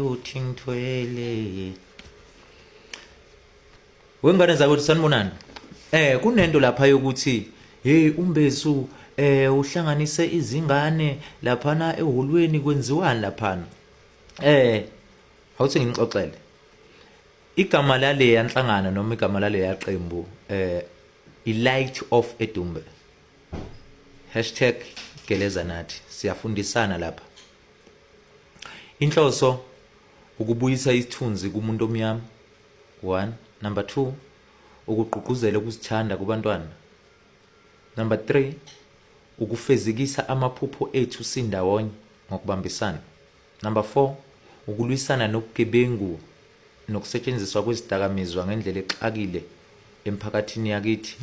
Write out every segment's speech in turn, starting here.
uthi ngithwele wengane zakwethu sanibonani. Kunento lapha yokuthi hey umbesu uhlanganise izingane laphana eholweni kwenziwani laphana. Awuthi ngixoxele igama lale yanhlangana noma igama lale yaqembu i-Light of Edumbe #Geleza nathi siyafundisana lapha. Inhloso ukubuyisa isithunzi kumuntu omnyama 1. Number 2 ukugqugquzela ukuzithanda kubantwana. Number 3 ukufezekisa amaphupho ethu sindawonye ngokubambisana. Number 4 ukulwisana nobugebengu nokusetshenziswa kwezidakamizwa ngendlela exakile emphakathini yakithi.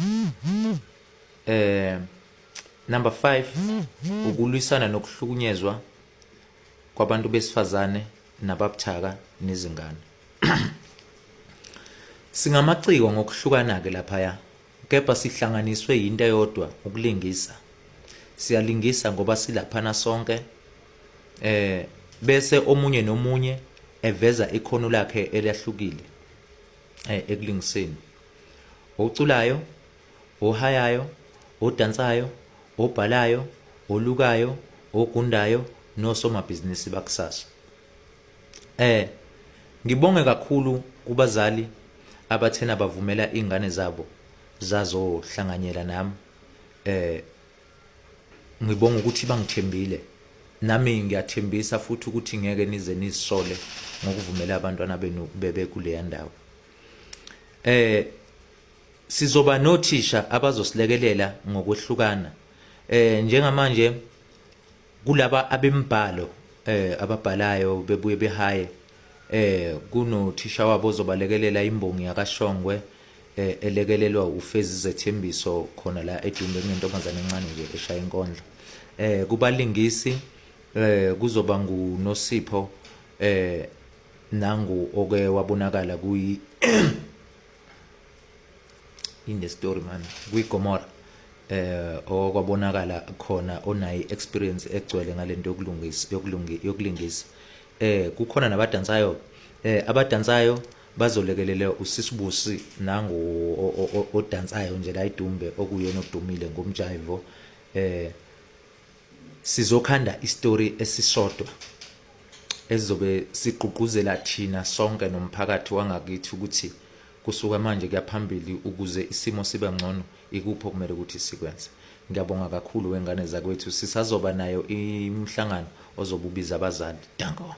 Number 5 ukulwisana nokuhlukunyezwa kwabantu besifazane nababuthaka nezingane. Singamaciko ngokuhlukana ke lapha kepha sihlanganiswe into eyodwa ukulingisa. Siyalingisa ngoba silaphana sonke bese omunye nomunye eveza ikhono lakhe elahlukile ekulingiseni. Oculayo, ohayayo, odansayo, obhalayo, olukayo, ogundayo nosomabhizinisi bakusasa. Ngibonge kakhulu kubazali abathena bavumela ingane zabo zazohlanganyela nami. Ngibonga ukuthi bangithembile nami ngiyathembisa futhi ukuthi ngeke nize nizisole ngokuvumela abantwana benu bebe kule ndawo. Sizoba nothisha abazosilekelela ngokwehlukana. Njengamanje kulaba abembhalo ababhalayo bebuye behaye kunothisha wabo ozobalekelela imbongi yakashongwe elekelelwa uFezi Zethembiso khona la eDumbe kunentombazane encane nje eshaya inkondlo. Kubalingisi kuzoba nguNosipho nangu oke wabonakala kuyi in the story man kuyiGomora okwabonakala khona onayi experience egcwele ngalento yokulingisa. Kukhona nabadansayo abadansayo bazolekelela uSisibusi nangu odansayo nje la eDumbe okuyena odumile ngomjivo. Sizokhanda istory esisodwa ezobe sigqugquzela thina sonke nomphakathi wangakithi ukuthi kusuka manje kuyaphambili ukuze isimo sibe ngcono ikuphi okumele ukuthi sikwenze. Ngiyabonga kakhulu wengane zakwethu sisazoba nayo imhlangano ozobubiza abazali. Danko.